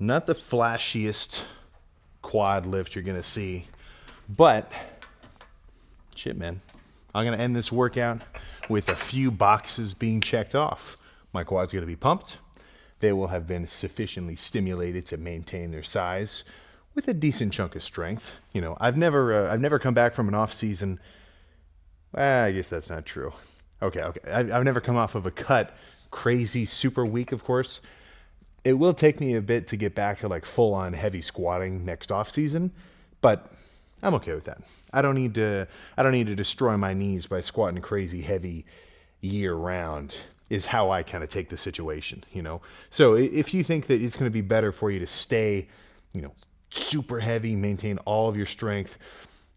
Not the flashiest quad lift you're gonna see, but shit, man. I'm gonna end this workout with a few boxes being checked off. My quad's gonna be pumped. They will have been sufficiently stimulated to maintain their size with a decent chunk of strength. You know, I've never come back from an off season. I guess that's not true. Okay. I've never come off of a cut crazy super weak, of course. It will take me a bit to get back to like full on heavy squatting next off season, but I'm okay with that. I don't need to destroy my knees by squatting crazy heavy year round, is how I kind of take the situation, you know? So if you think that it's going to be better for you to stay, you know, super heavy, maintain all of your strength,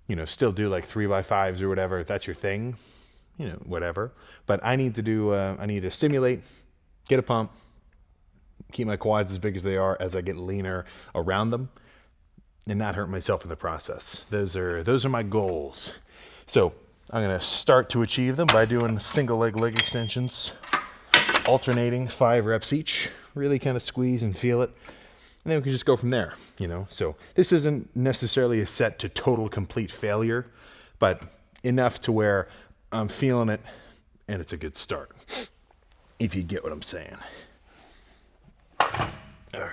you know, still do like 3x5s or whatever, if that's your thing, you know, whatever. But I need to stimulate, get a pump, keep my quads as big as they are as I get leaner around them, and not hurt myself in the process. Those are my goals. So I'm gonna start to achieve them by doing single leg extensions, alternating 5 reps each, really kind of squeeze and feel it. And then we can just go from there, you know? So this isn't necessarily a set to total complete failure, but enough to where I'm feeling it and it's a good start, if you get what I'm saying. All right.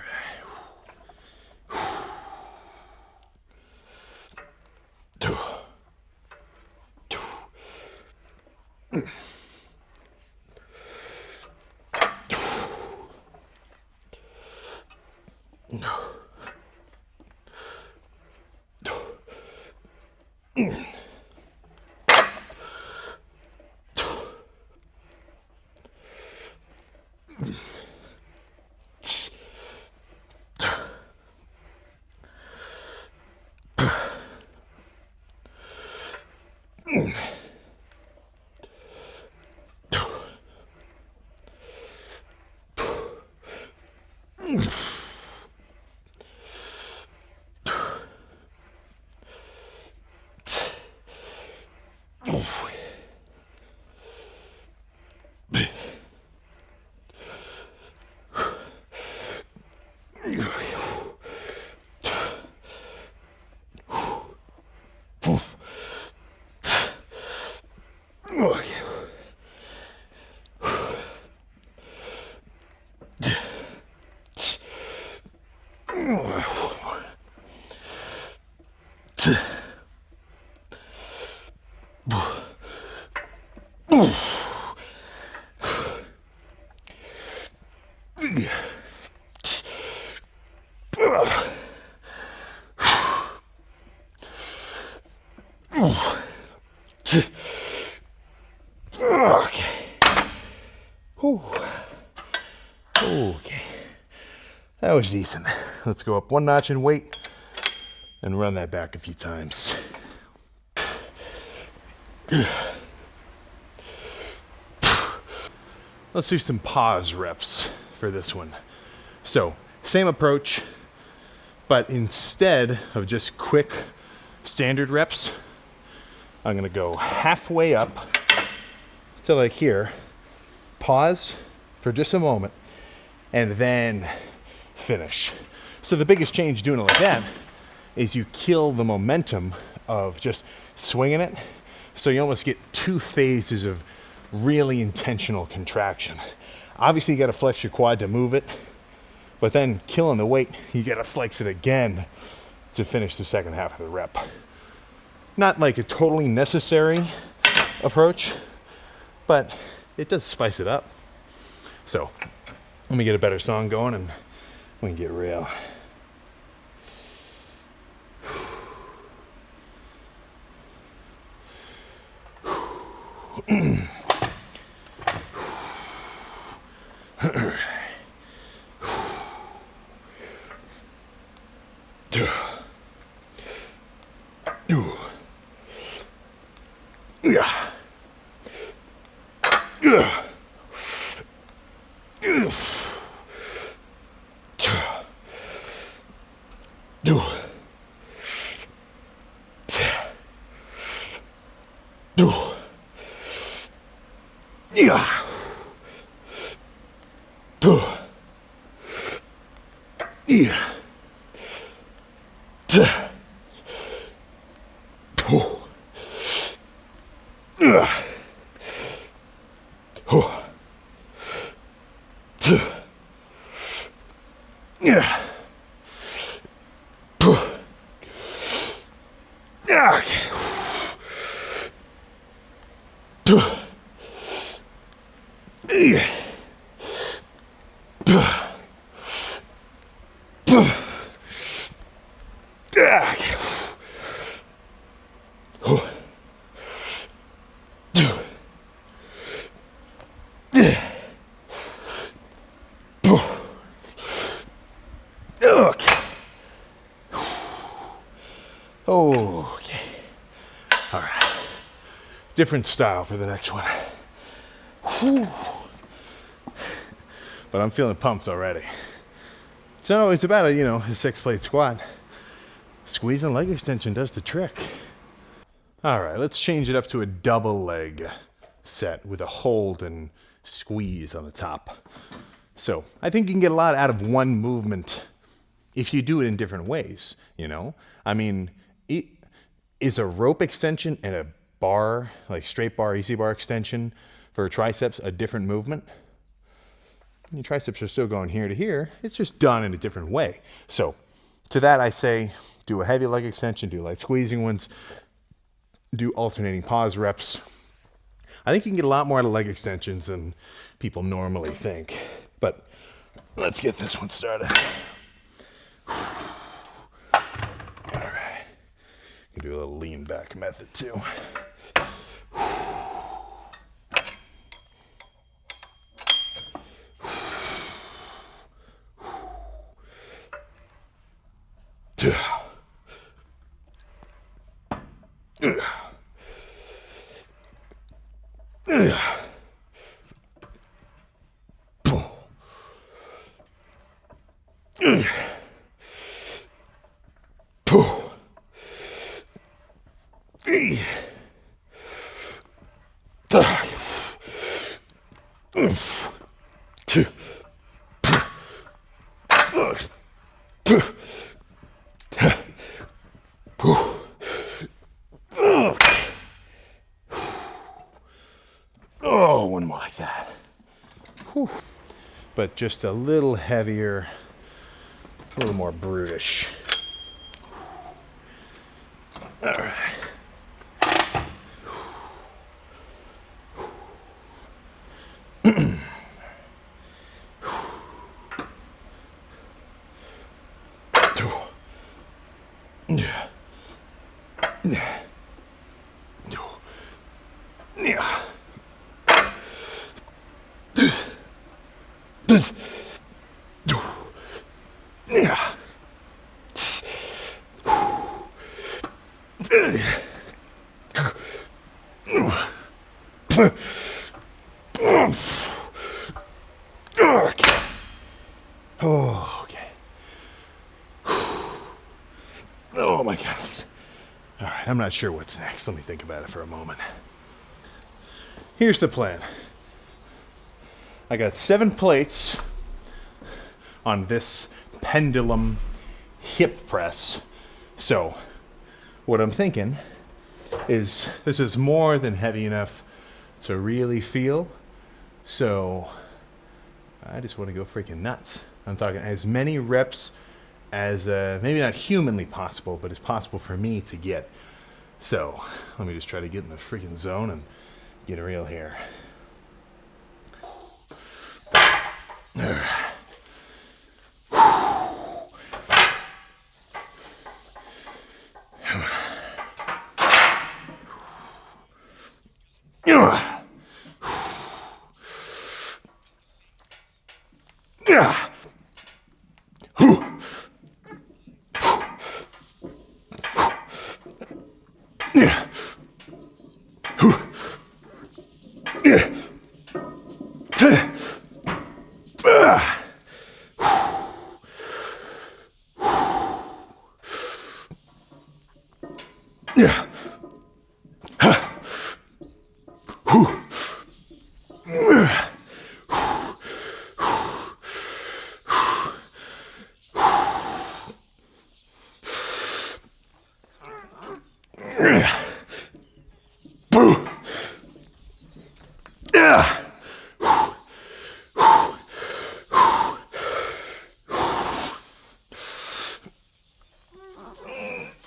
Okay. Okay. That was decent. Let's go up one notch in weight and run that back a few times. Let's do some pause reps for this one. So, same approach, but instead of just quick standard reps, I'm gonna go halfway up to like here, pause for just a moment, and then finish. So the biggest change doing it like that is you kill the momentum of just swinging it. So you almost get 2 phases of really intentional contraction. Obviously you gotta flex your quad to move it, but then killing the weight, you gotta flex it again to finish the second half of the rep. Not like a totally necessary approach, but it does spice it up. So let me get a better song going and we can get real. Yeah. Oh. Yeah. Oh. Yeah. Yeah. Okay. Okay. All right. Different style for the next one. Whew. But I'm feeling pumped already. So it's about a 6-plate squat. Squeeze and leg extension does the trick. All right, let's change it up to a double leg set with a hold and squeeze on the top. So I think you can get a lot out of one movement if you do it in different ways, I mean, is a rope extension and a bar, like straight bar, easy bar extension for triceps a different movement? Your triceps are still going here to here. It's just done in a different way. So to that I say, do a heavy leg extension, do light squeezing ones, do alternating pause reps. I think you can get a lot more out of leg extensions than people normally think. But let's get this one started. All right. You can do a little lean back method too. Oh, one more like that. Whew. But just a little heavier, a little more brutish. All right. Okay. Oh my goodness. All right, I'm not sure what's next. Let me think about it for a moment. Here's the plan. I got 7 plates on this Pendulum hip press. So what I'm thinking is this is more than heavy enough to really feel. So I just want to go freaking nuts. I'm talking as many reps as maybe not humanly possible, but as possible for me to get. So let me just try to get in the freaking zone and get real here. All right. Yeah.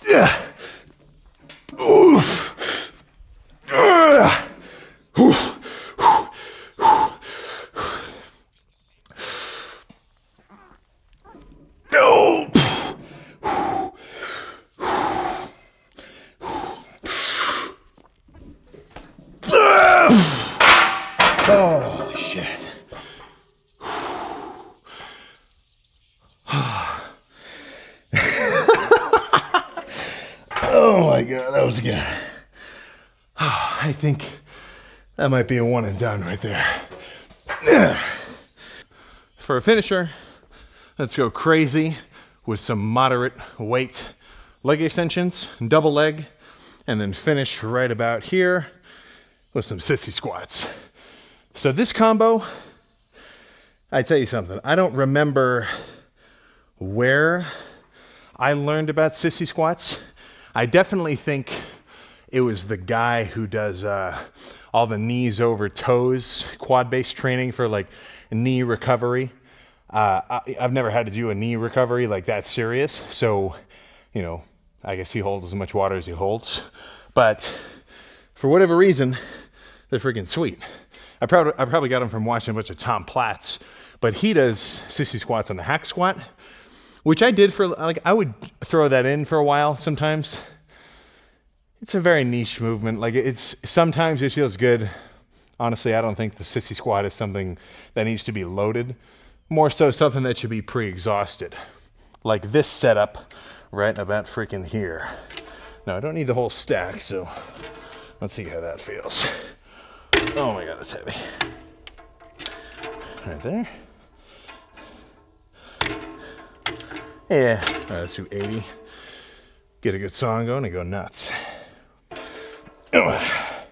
Yeah. Holy shit. Oh my god, that was good. I think that might be a one and done right there. For a finisher, let's go crazy with some moderate weight leg extensions, double leg, and then finish right about here with some sissy squats. So this combo, I tell you something, I don't remember where I learned about sissy squats. I definitely think it was the guy who does all the knees over toes quad-based training for like knee recovery. I've never had to do a knee recovery like that serious, so you know, I guess he holds as much water as he holds. But for whatever reason, they're freaking sweet. I probably got them from watching a bunch of Tom Platz, but he does sissy squats on the hack squat, which I did for, like, I would throw that in for a while sometimes. It's a very niche movement. Like, sometimes it feels good. Honestly, I don't think the sissy squat is something that needs to be loaded. More so something that should be pre-exhausted. Like this setup right about freaking here. Now, I don't need the whole stack, so let's see how that feels. Oh my god, that's heavy. Right there. Yeah, all right, let's do 80. Get a good song going and go nuts. Yeah.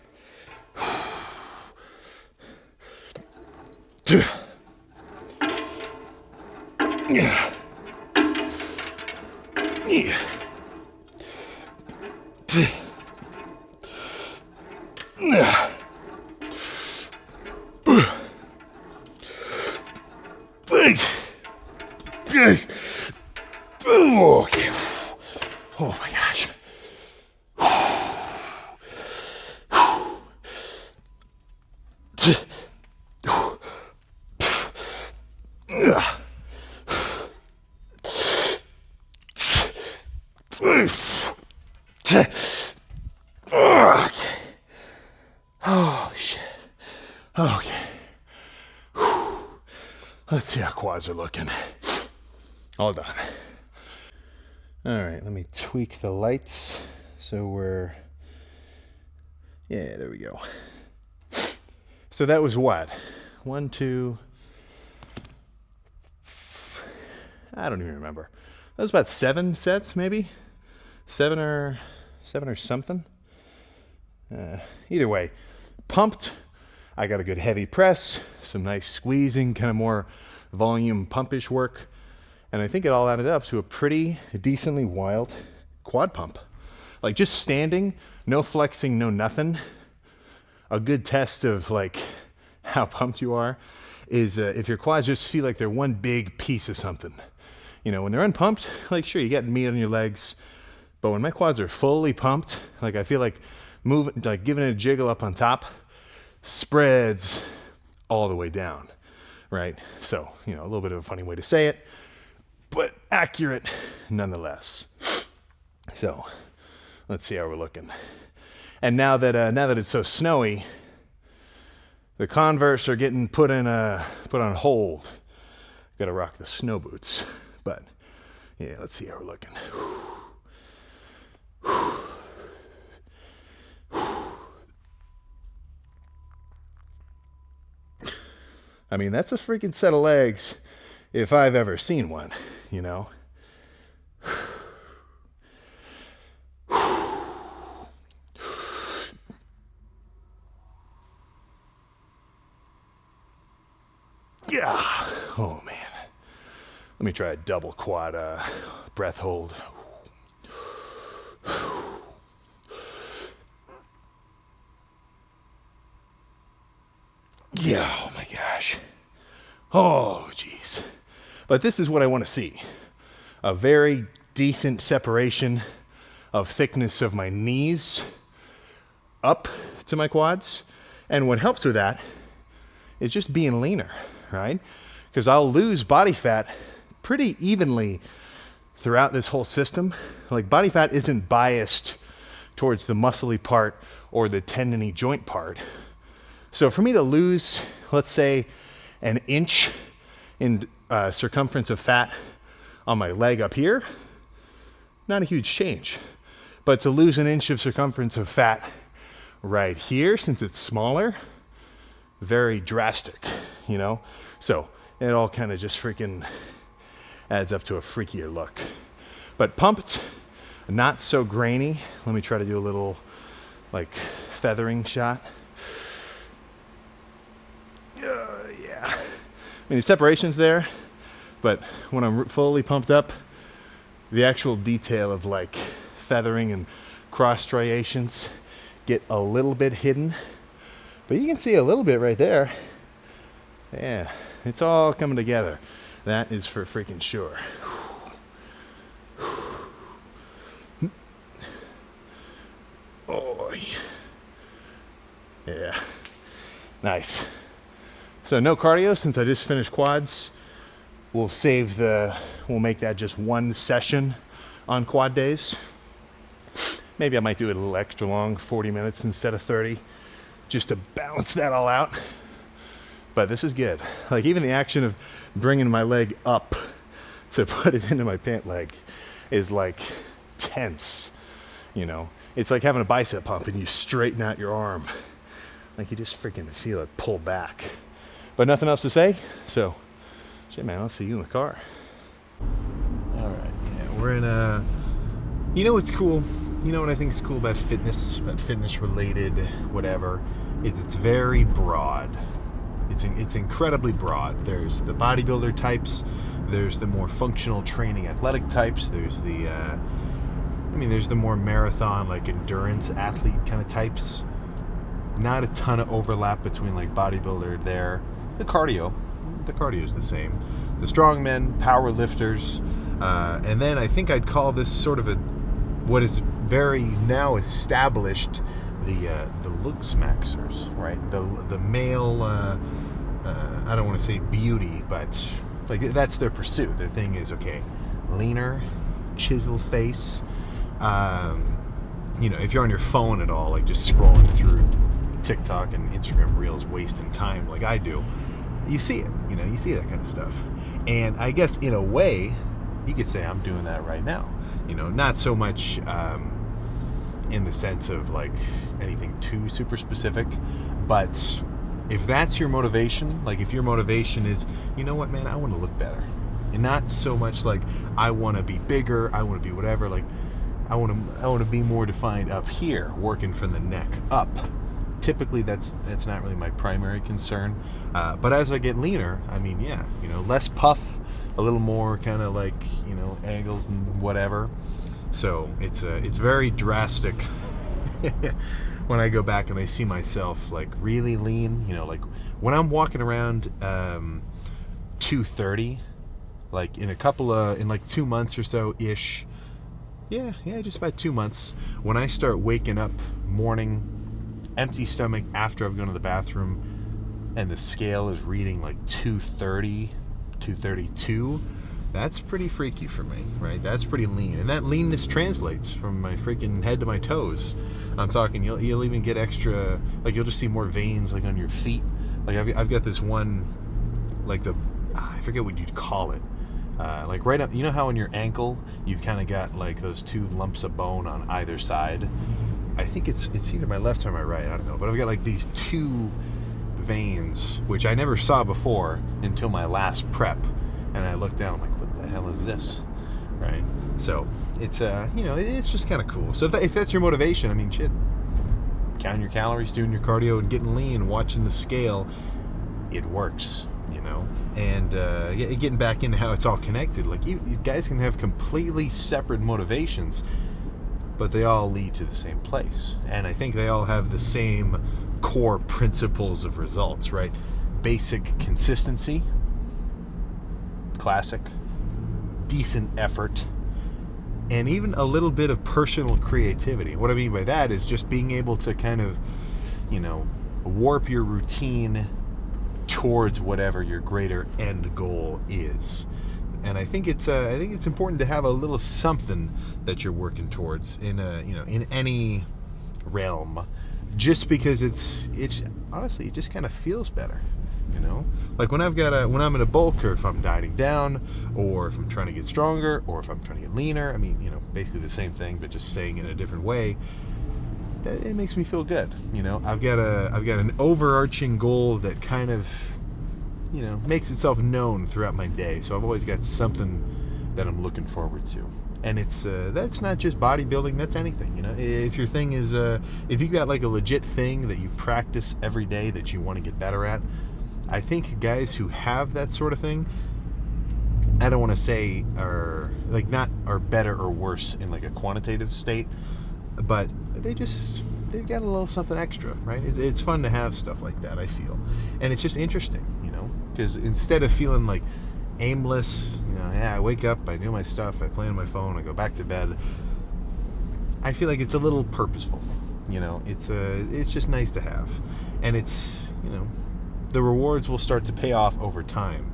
Yeah. Okay. Oh my gosh. Holy shit. Okay. Let's see how quads are looking. All done. All right, let me tweak the lights so we're, yeah, there we go. So that was what? 1, 2, I don't even remember. That was about 7 sets, maybe? 7 or something. Either way, pumped. I got a good heavy press, some nice squeezing, kind of more volume pumpish work. And I think it all added up to a pretty decently wild quad pump. Like just standing, no flexing, no nothing. A good test of like how pumped you are is if your quads just feel like they're one big piece of something. You know, when they're unpumped, like sure, you got meat on your legs. But when my quads are fully pumped, like I feel like moving, like giving it a jiggle up on top, spreads all the way down, right? So, you know, a little bit of a funny way to say it, but accurate nonetheless. So let's see how we're looking. And now that it's so snowy, the Converse are getting put on hold. Got to rock the snow boots. But yeah, let's see how we're looking. I mean, that's a freaking set of legs if I've ever seen one, you know? Yeah. Oh, man. Let me try a double quad breath hold. Yeah, oh my gosh. Oh, jeez. But this is what I want to see. A very decent separation of thickness of my knees up to my quads. And what helps with that is just being leaner, right? Because I'll lose body fat pretty evenly throughout this whole system. Like, body fat isn't biased towards the muscly part or the tendony joint part. So for me to lose, let's say, an inch in circumference of fat on my leg up here, not a huge change. But to lose an inch of circumference of fat right here, since it's smaller, very drastic, you know? So it all kind of just freaking adds up to a freakier look. But pumped, not so grainy. Let me try to do a little like feathering shot. Yeah. I mean, the separation's there, but when I'm fully pumped up, the actual detail of like feathering and cross striations get a little bit hidden. But you can see a little bit right there. Yeah, it's all coming together. That is for freaking sure. Oh, yeah. Nice. So no cardio since I just finished quads. We'll make that just one session on quad days. Maybe I might do it a little extra long, 40 minutes instead of 30, just to balance that all out. But this is good. Like, even the action of bringing my leg up to put it into my pant leg is like tense, you know? It's like having a bicep pump and you straighten out your arm. Like, you just freaking feel it pull back. But nothing else to say, so shit, man, I'll see you in the car. All right, yeah, we're in a, you know what's cool? You know what I think is cool about fitness related whatever, is it's very broad. It's incredibly broad. There's the bodybuilder types, there's the more functional training athletic types, there's the more marathon, like endurance athlete kind of types. Not a ton of overlap between like bodybuilder there. The cardio is the same. The strongmen, power lifters, and then I think I'd call this sort of what is very now established, the looks maxers, right? The male, I don't want to say beauty, but like that's their pursuit. Their thing is, okay, leaner, chisel face. If you're on your phone at all, like just scrolling through TikTok and Instagram Reels, wasting time like I do, you see it. You see that kind of stuff. And I guess in a way, you could say I'm doing that right now. Not so much in the sense of like anything too super specific, but if that's your motivation, like if your motivation is, you know what, man, I want to look better, and not so much like I want to be bigger, I want to be whatever, like I want to be more defined up here, working from the neck up. Typically, that's not really my primary concern. But as I get leaner, I mean, yeah, less puff, a little more kind of like, angles and whatever. So it's very drastic when I go back and I see myself like really lean. Like when I'm walking around 230, like in like 2 months or so ish. Yeah, just about 2 months. When I start waking up morning, empty stomach after I've gone to the bathroom, and the scale is reading like 230, 232, that's pretty freaky for me, right? That's pretty lean. And that leanness translates from my freaking head to my toes. I'm talking, you'll even get extra, like you'll just see more veins like on your feet. Like I've got this one, like I forget what you'd call it. Like right up, how on your ankle you've kind of got like those two lumps of bone on either side. I think it's either my left or my right, I don't know, but I've got like these two veins which I never saw before until my last prep, and I looked down, I'm like, what the hell is this, right? So it's it's just kind of cool. So if that's your motivation, I mean, shit, counting your calories, doing your cardio, and getting lean, watching the scale, it works. And getting back into how it's all connected. Like you guys can have completely separate motivations, but they all lead to the same place. And I think they all have the same core principles of results, right? Basic consistency, classic, decent effort, and even a little bit of personal creativity. What I mean by that is just being able to kind of, warp your routine towards whatever your greater end goal is. And I think it's important to have a little something that you're working towards in any realm, just because it's honestly, it just kind of feels better. Like when I'm in a bulk, or if I'm dieting down, or if I'm trying to get stronger, or if I'm trying to get leaner. I mean, basically the same thing, but just saying it in a different way. It makes me feel good. I've got an overarching goal that kind of, makes itself known throughout my day. So I've always got something that I'm looking forward to. And it's that's not just bodybuilding, that's anything. If your thing is if you got like a legit thing that you practice every day that you want to get better at, I think guys who have that sort of thing, I don't want to say are better or worse in like a quantitative state, but they've got a little something extra, right? It's fun to have stuff like that, I feel. And it's just interesting, because instead of feeling like aimless, I wake up, I do my stuff, I play on my phone, I go back to bed, I feel like it's a little purposeful. It's just nice to have. And it's, the rewards will start to pay off over time,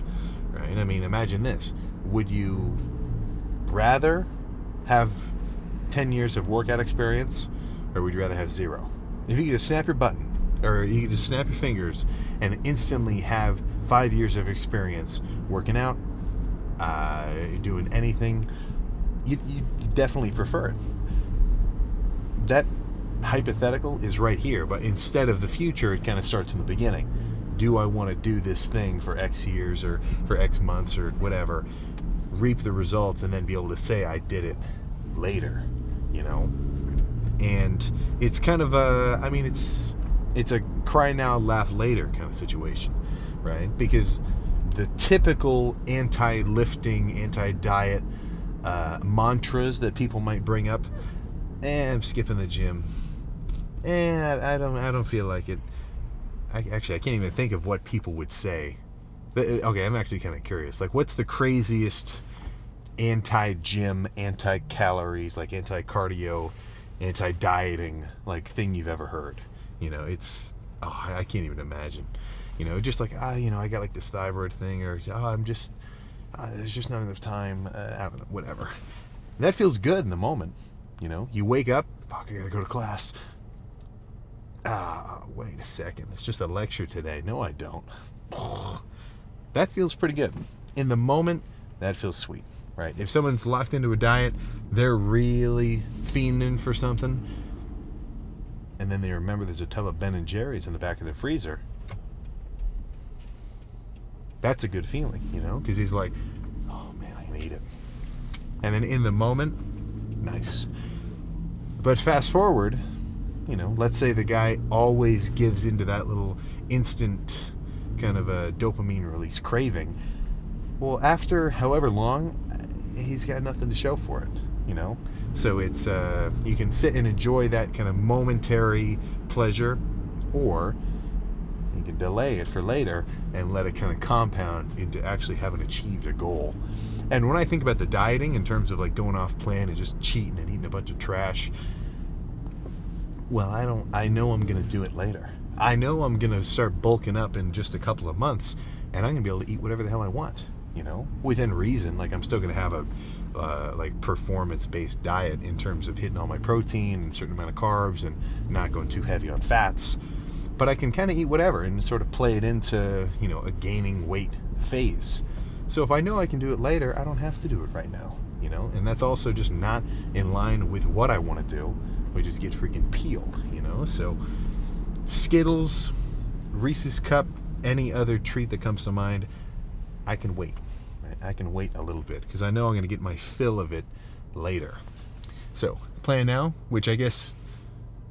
right? I mean, imagine this. Would you rather have 10 years of workout experience, or would you rather have 0? If you could just snap your button, or you could just snap your fingers and instantly have 5 years of experience working out, doing anything, you definitely prefer it. That hypothetical is right here, but instead of the future, it kind of starts in the beginning. Do I want to do this thing for X years or for X months or whatever, reap the results, and then be able to say I did it later, And it's kind of it's a cry now, laugh later kind of situation, right? Because the typical anti-lifting, anti-diet mantras that people might bring up, I'm skipping the gym, I don't feel like it. I can't even think of what people would say. Okay, I'm actually kind of curious. Like, what's the craziest anti-gym, anti-calories, like anti-cardio, anti-dieting like thing you've ever heard? I can't even imagine. Just like I got like this thyroid thing, or I'm just there's just not enough time, whatever. And that feels good in the moment. You wake up, fuck, I gotta go to class. Wait a second, it's just a lecture today. No, I don't. That feels pretty good. In the moment, that feels sweet, right? If someone's locked into a diet, they're really fiending for something, and then they remember there's a tub of Ben & Jerry's in the back of the freezer, that's a good feeling, because he's like, oh man, I can eat it. And then in the moment, nice. But fast forward, let's say the guy always gives into that little instant kind of a dopamine release craving. Well, after however long, he's got nothing to show for it, So it's you can sit and enjoy that kind of momentary pleasure, or you can delay it for later and let it kind of compound into actually having achieved a goal. And when I think about the dieting in terms of like going off plan and just cheating and eating a bunch of trash, well, I know I'm going to do it later. I know I'm going to start bulking up in just a couple of months, and I'm going to be able to eat whatever the hell I want, within reason. Like, I'm still going to have a performance-based diet in terms of hitting all my protein and a certain amount of carbs and not going too heavy on fats. But I can kind of eat whatever and sort of play it into, a gaining weight phase. So if I know I can do it later, I don't have to do it right now, And that's also just not in line with what I want to do, which is get freaking peeled, So Skittles, Reese's Cup, any other treat that comes to mind, I can wait. Right? I can wait a little bit because I know I'm going to get my fill of it later. So plan now, which I guess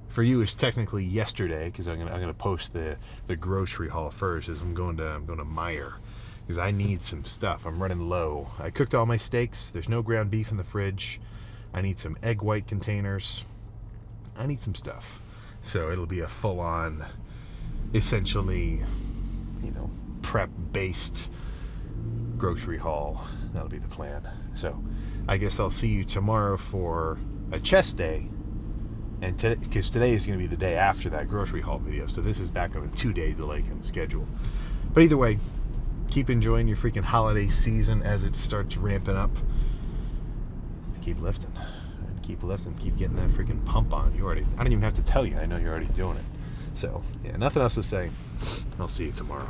for you is technically yesterday, because I'm gonna post the grocery haul first, as I'm going to Meijer, because I need some stuff. I'm running low. I cooked all my steaks. There's no ground beef in the fridge. I need some egg white containers. I need some stuff. So it'll be a full-on essentially, you know, prep-based grocery haul. That'll be the plan. So I guess I'll see you tomorrow for a chest day, and because today is going to be the day after that grocery haul video, so this is back on a 2-day delay in schedule. But either way, keep enjoying your freaking holiday season as it starts ramping up. Keep lifting. Keep lifting. Keep getting that freaking pump on. I don't even have to tell you. I know you're already doing it. So, yeah, nothing else to say. I'll see you tomorrow.